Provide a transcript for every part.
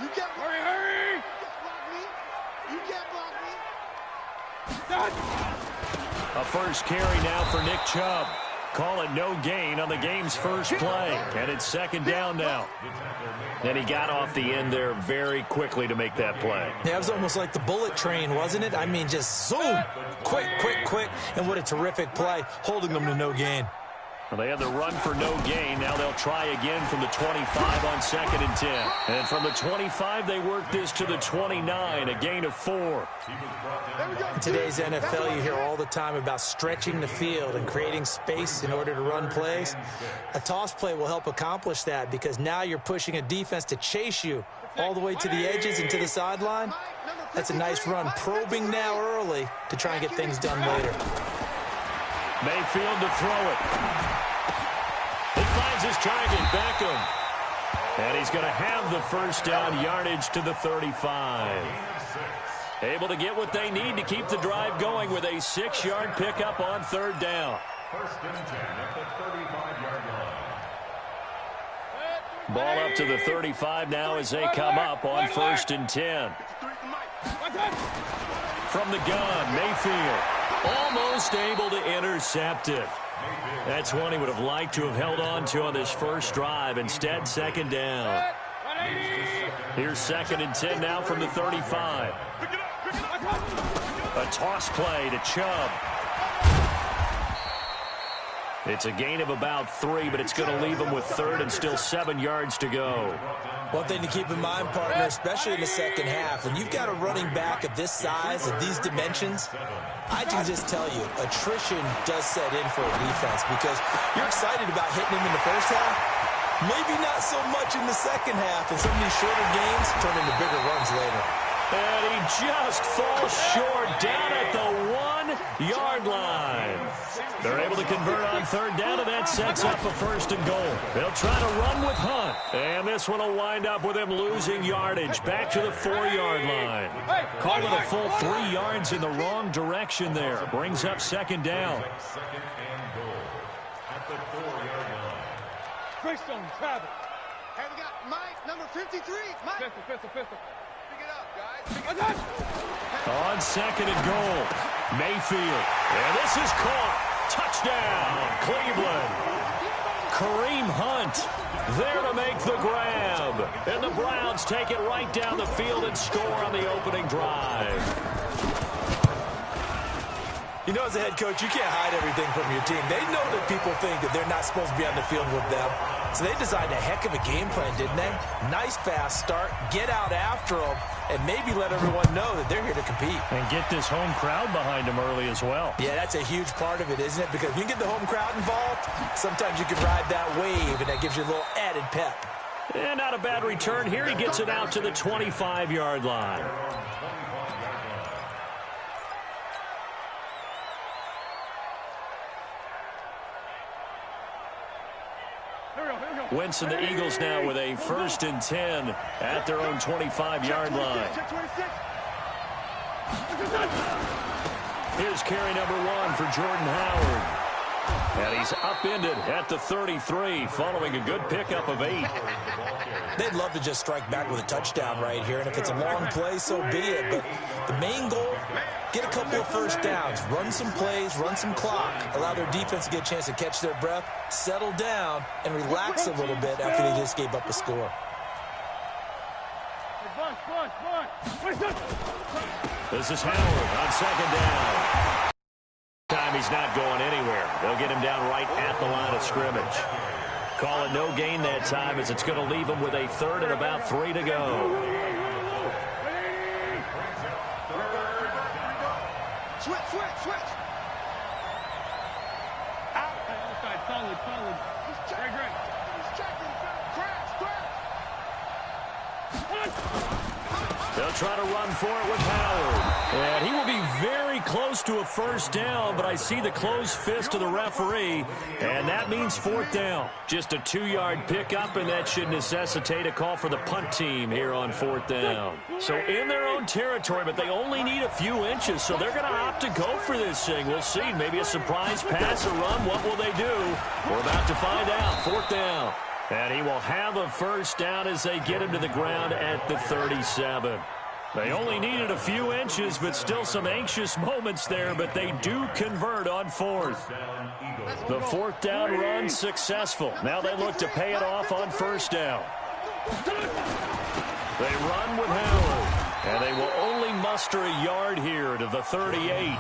You can't hurry! You can't block me. A first carry now for Nick Chubb. Call it no gain on the game's first play. And it's second down now. And he got off the end there very quickly to make that play. Yeah, it was almost like the bullet train, wasn't it? I mean, just zoom. Quick. And what a terrific play, holding them to no gain. Well, they had the run for no gain. Now they'll try again from the 25 on 2nd and 10. And from the 25, they work this to the 29, a gain of 4. In today's NFL, you hear all the time about stretching the field and creating space in order to run plays. A toss play will help accomplish that because now you're pushing a defense to chase you all the way to the edges and to the sideline. That's a nice run, probing now early to try and get things done later. Mayfield to throw it. He finds his target, Beckham. And he's going to have the first down yardage to the 35. Able to get what they need to keep the drive going with a 6-yard pickup on 3rd down. First and 10 at the 35-yard line. Ball up to the 35 now as they come up on 1st and 10. From the gun, Mayfield almost able to intercept it. That's one he would have liked to have held on to on this first drive. Instead, 2nd down. Here's 2nd and 10 now from the 35. A toss play to Chubb. It's a gain of about 3, but it's going to leave him with 3rd and still 7 yards to go. One thing to keep in mind, partner, especially in the second half, when you've got a running back of this size, of these dimensions, I can just tell you, attrition does set in for a defense because you're excited about hitting him in the first half. Maybe not so much in the second half, and some of these shorter games turn into bigger runs later. And he just falls short down at the 1-yard line. They're able to convert on 3rd down, and that sets up a 1st and goal. They'll try to run with Hunt. And this one will wind up with him losing yardage back to the 4-yard line. Call it a full 3 yards in the wrong direction there. Brings up 2nd down. Second and goal at the 4-yard line. Freestone, travel. Hey, we got Mike, number 53. Mike. Pistol. Pick it up, guys. Pick it up. On 2nd and goal, Mayfield. And this is caught. Touchdown, Cleveland. Kareem Hunt there to make the grab. And the Browns take it right down the field and score on the opening drive. You know, as a head coach, you can't hide everything from your team. They know that people think that they're not supposed to be on the field with them. So they designed a heck of a game plan, didn't they? Nice fast start, get out after them, and maybe let everyone know that they're here to compete. And get this home crowd behind them early as well. Yeah, that's a huge part of it, isn't it? Because when you get the home crowd involved, sometimes you can ride that wave, and that gives you a little added pep. And not a bad return here. He gets it out to the 25-yard line. Wentz and the Eagles now with a 1st and 10 at their own 25-yard line. Here's carry number 1 for Jordan Howard. And he's upended at the 33 following a good pickup of 8. They'd love to just strike back with a touchdown right here, and if it's a long play, so be it. But the main goal, get a couple of first downs, run some plays, run some clock, allow their defense to get a chance to catch their breath, settle down, and relax a little bit after they just gave up a score. This is Howard on 2nd down. Time he's not going anywhere. They'll get him down right at the line of scrimmage. Call it no gain that time as it's going to leave him with a 3rd and about 3 to go. Switch. Out. Outside, solid. Great. He's checking. Crash. They'll try to run for it with Howard. And he will be very close to a 1st down, but I see the closed fist of the referee, and that means 4th down. Just a 2-yard pickup, and that should necessitate a call for the punt team here on 4th down. So in their own territory, but they only need a few inches, so they're going to opt to go for this thing. We'll see. Maybe a surprise pass or run. What will they do? We're about to find out. 4th down. And he will have a first down as they get him to the ground at the 37. They only needed a few inches, but still some anxious moments there, but they do convert on fourth. The fourth down run successful. Now they look to pay it off on first down. They run with Howard, and they will only muster a yard here to the 38.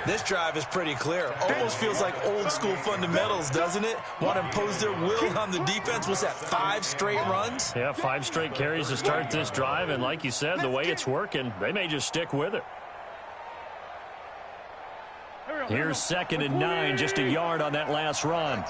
This drive is pretty clear. Almost feels like old school fundamentals, doesn't it? Want to impose their will on the defense. What's that, 5 straight runs? Yeah, 5 straight carries to start this drive, and like you said, the way it's working, they may just stick with it. Here's 2nd and 9, just a yard on that last run.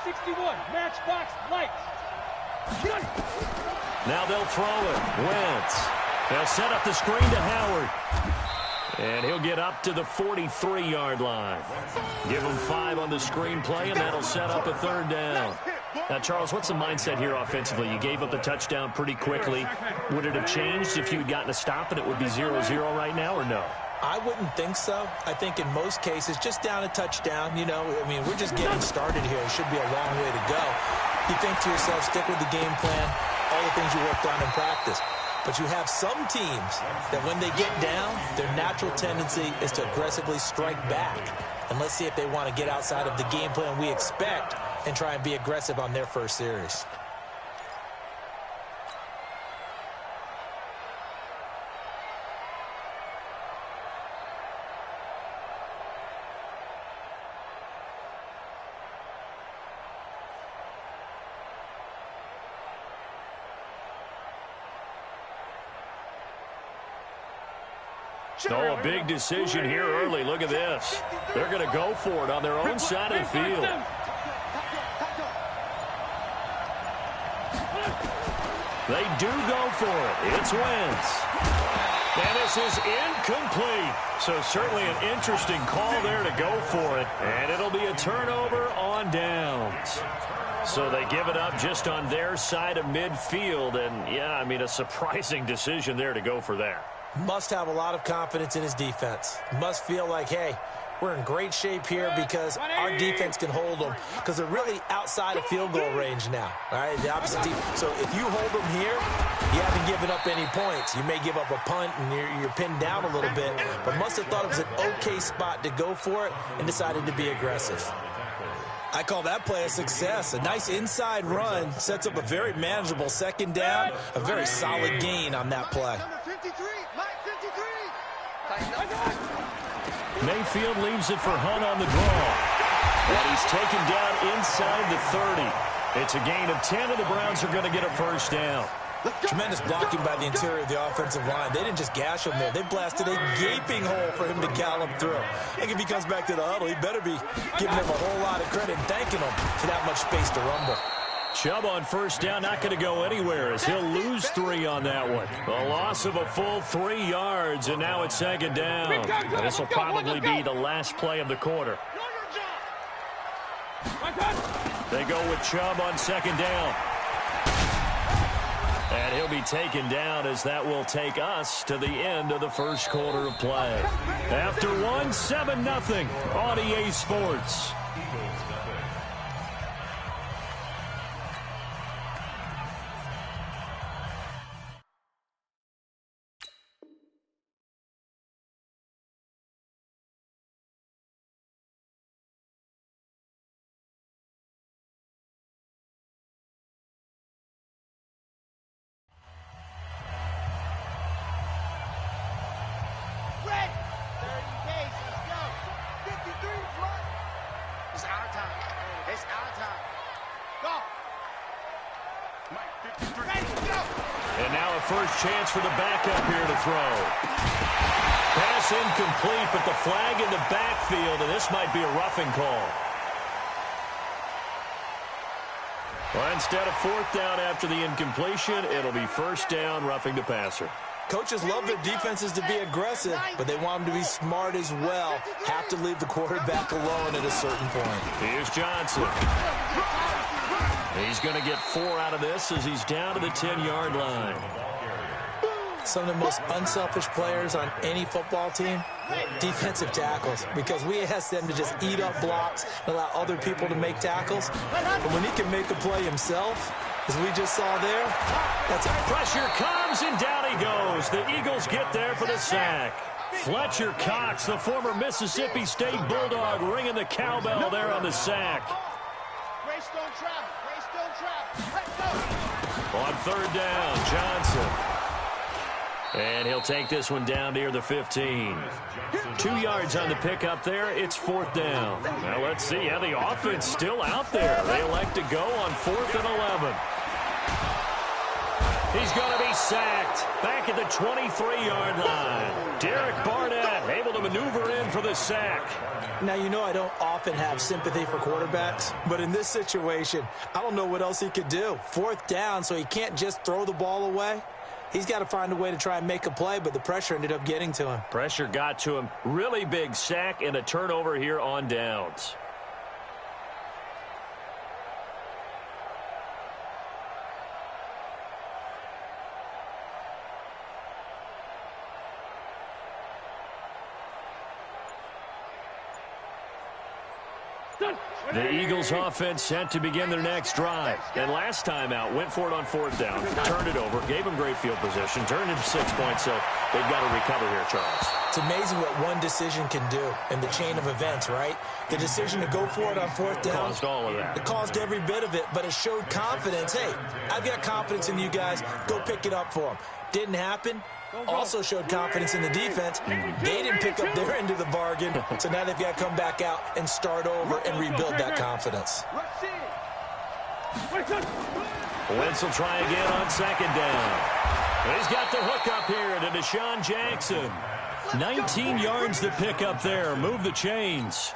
61, matchbox lights. Now they'll throw it. Wentz. They'll set up the screen to Howard. And he'll get up to the 43-yard line. Give him 5 on the screen play, and that'll set up a 3rd down. Now, Charles, what's the mindset here offensively? You gave up the touchdown pretty quickly. Would it have changed if you had gotten a stop and it would be 0-0 right now, or no? I wouldn't think so. I think in most cases, just down a touchdown, you know, I mean, we're just getting started here. It should be a long way to go. You think to yourself, stick with the game plan, all the things you worked on in practice. But you have some teams that when they get down, their natural tendency is to aggressively strike back. And let's see if they want to get outside of the game plan we expect and try and be aggressive on their first series. Oh, a big decision here early. Look at this. They're going to go for it on their own side of the field. They do go for it. It's Wentz. And this is incomplete. So certainly an interesting call there to go for it. And it'll be a turnover on downs. So they give it up just on their side of midfield. And, yeah, I mean, a surprising decision there to go for that. Must have a lot of confidence in his defense. Must feel like, hey, we're in great shape here because our defense can hold them because they're really outside of field goal range now. All right, the opposite team. So if you hold them here, you haven't given up any points. You may give up a punt and you're pinned down a little bit, but must have thought it was an okay spot to go for it and decided to be aggressive. I call that play a success. A nice inside run sets up a very manageable 2nd down, a very solid gain on that play. Mayfield leaves it for Hunt on the draw. And he's taken down inside the 30. It's a gain of 10, and the Browns are going to get a first down. Tremendous blocking by the interior of the offensive line. They didn't just gash him there. They blasted a gaping hole for him to gallop through. I think if he comes back to the huddle, he better be giving him a whole lot of credit and thanking him for that much space to rumble. Chubb on first down, not going to go anywhere as he'll lose 3 on that one. A loss of a full 3 yards, and now it's 2nd down. This will probably be the last play of the quarter. They go with Chubb on 2nd down. And he'll be taken down as that will take us to the end of the first quarter of play. After 7-0 on EA Sports. And now a first chance for the backup here to throw. Pass incomplete, but the flag in the backfield, and this might be a roughing call. Well, instead of 4th down after the incompletion, it'll be 1st down, roughing the passer. Coaches love their defenses to be aggressive, but they want them to be smart as well. Have to leave the quarterback alone at a certain point. Here's Johnson. He's going to get 4 out of this as he's down to the 10-yard line. Some of the most unselfish players on any football team Defensive tackles, because we ask them to just eat up blocks and allow other people to make tackles. But when he can make a play himself, as we just saw there, that's a pressure comes, and down he goes. The Eagles get there for the sack. Fletcher Cox, the former Mississippi State Bulldog, ringing the cowbell there on the sack. On third down, Johnson. And he'll take this one down near the 15. 2 yards on the pickup there. It's fourth down. Now let's see how the offense still out there. They elect to go on 4th and 11. He's going to be sacked back at the 23-yard line. Derek Barnett able to maneuver in for the sack. Now, you know I don't often have sympathy for quarterbacks, but in this situation, I don't know what else he could do. 4th down, so he can't just throw the ball away. He's got to find a way to try and make a play, but the pressure ended up getting to him. Pressure got to him. Really big sack and a turnover here on downs. The Eagles offense set to begin their next drive. And last time out, went for it on 4th down, turned it over, gave them great field position, turned into 6 points, so they've got to recover here, Charles. It's amazing what one decision can do in the chain of events, right? The decision to go for it on 4th down. Caused all of that. It caused every bit of it, but it showed confidence. Hey, I've got confidence in you guys. Go pick it up for them. Didn't happen. Also showed confidence in the defense. They didn't pick up their end of the bargain, so now they've got to come back out and start over and rebuild that confidence. Wentz will try again on 2nd down. He's got the hook up here to Deshaun Jackson. 19 yards to pick up there. Move the chains.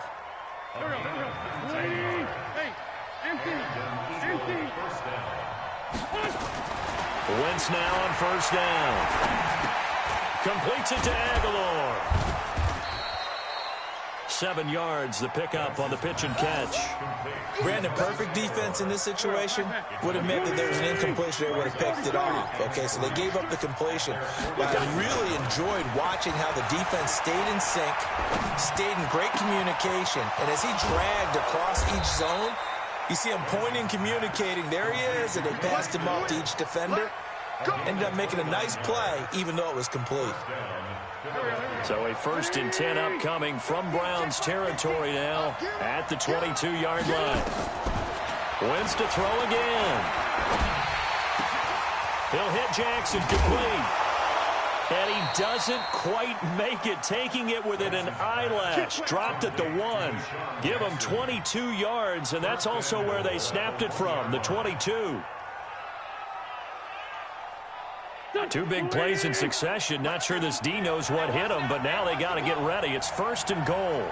Wentz now on 1st down. Completes it to Aguilar. 7 yards, the pickup on the pitch and catch. Brandon, perfect defense in this situation would have meant that there was an incompletion. They would have picked it off. Okay, so they gave up the completion. But I really enjoyed watching how the defense stayed in sync, stayed in great communication, and as he dragged across each zone, you see him pointing, communicating. There he is, and they passed him off to each defender. Ended up making a nice play, even though it was complete. So a 1st and 10 upcoming from Browns territory now at the 22-yard line. Wentz to throw again. He'll hit Jackson, complete. And he doesn't quite make it, taking it within an eyelash. Dropped at the 1. Give him 22 yards, and that's also where they snapped it from, the 22. 2 big plays in succession. Not sure this D knows what hit him, but now they got to get ready. It's 1st and goal.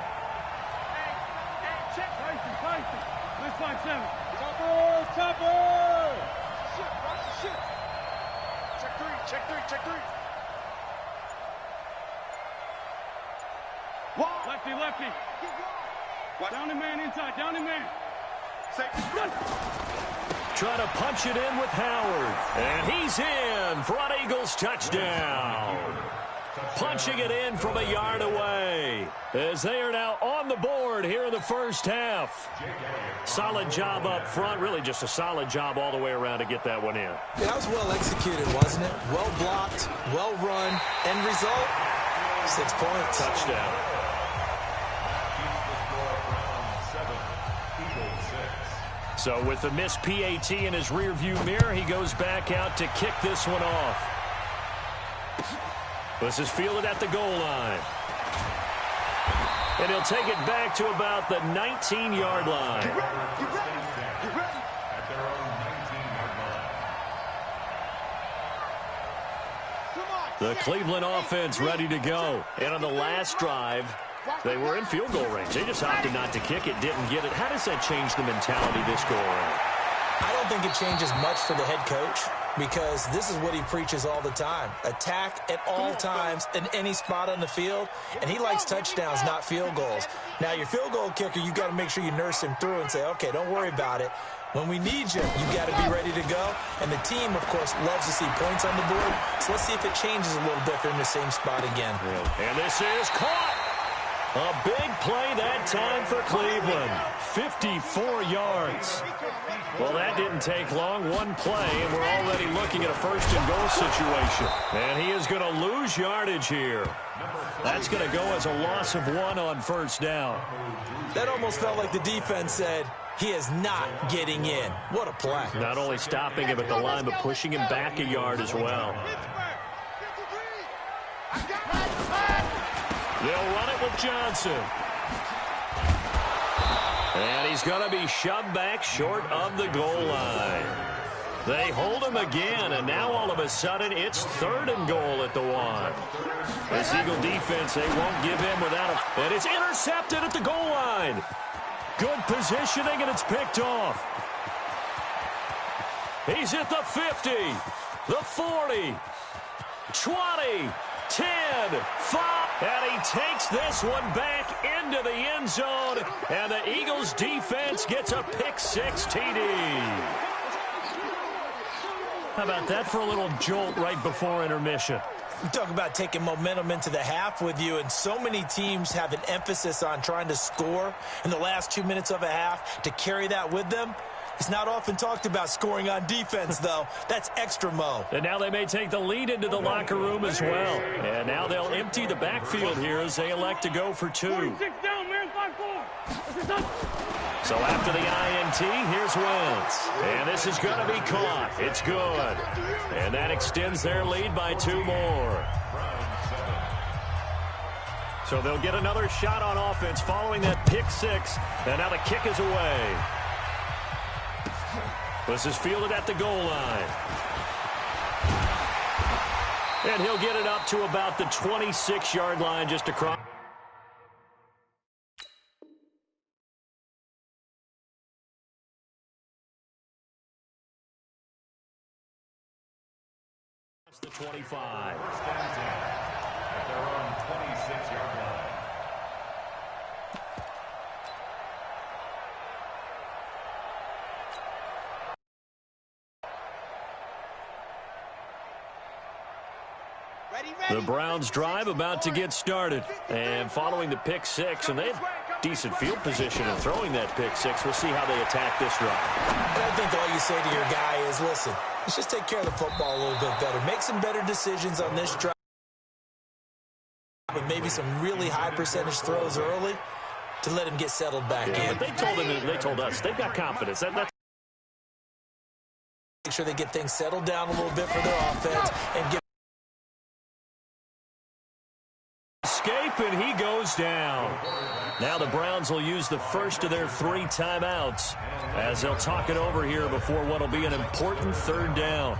Check 3. Lefty. Down the man inside, down the man. Trying to punch it in with Howard. And he's in for an Eagles touchdown. Punching it in from a yard away as they are now on the board here in the 1st half. Solid job up front. Really just a solid job all the way around to get that one in. That was well executed, wasn't it? Well blocked, well run. End result, 6 points. Touchdown. So with the missed PAT in his rearview mirror, he goes back out to kick this one off. This is fielded at the goal line. And he'll take it back to about the 19-yard line. Get ready. The Cleveland offense ready to go. And on the last drive, they were in field goal range. They just opted not to kick it, didn't get it. How does that change the mentality this go around? I don't think it changes much for the head coach, because this is what he preaches all the time. Attack at all times in any spot on the field, and he likes touchdowns, not field goals. Now, your field goal kicker, you got to make sure you nurse him through and say, okay, don't worry about it. When we need you, you got to be ready to go. And the team, of course, loves to see points on the board. So let's see if it changes a little bit. They're in the same spot again. And this is caught. A big play that time for Cleveland. 54 yards. Well, that didn't take long. One play, and we're already looking at a first-and-goal situation. And he is going to lose yardage here. That's going to go as a loss of 1 on first down. That almost felt like the defense said, he is not getting in. What a play. Not only stopping him at the line, but pushing him back a yard as well. They'll run it with Johnson. And he's going to be shoved back short of the goal line. They hold him again, and now all of a sudden it's 3rd and goal at the 1. This Eagle defense, they won't give in without a... And it's intercepted at the goal line. Good positioning, and it's picked off. He's at the 50, the 40, 20, 10, 5. And he takes this one back into the end zone, and the Eagles defense gets a pick-6 TD. How about that for a little jolt right before intermission? You talk about taking momentum into the half with you, and so many teams have an emphasis on trying to score in the last 2 minutes of a half to carry that with them. It's not often talked about scoring on defense, though. That's extra mo. And now they may take the lead into the locker room as well. And now they'll empty the backfield here as they elect to go for 2. So after the INT, here's Wentz. And this is going to be caught. It's good. And that extends their lead by 2 more. So they'll get another shot on offense following that pick-6. And now the kick is away. This is fielded at the goal line. And he'll get it up to about the 26-yard line just across. The 25. First and 10 at their own 26-yard line. The Browns drive about to get started. And following the pick-6, and they have decent field position in throwing that pick-6. We'll see how they attack this drive. And I think all you say to your guy is, listen, let's just take care of the football a little bit better. Make some better decisions on this drive. And maybe some really high percentage throws early to let him get settled back in. But they told us they've got confidence. That's make sure they get things settled down a little bit for their offense and get escape, and he goes down. Now the Browns will use the first of their 3 timeouts as they'll talk it over here before what will be an important 3rd down.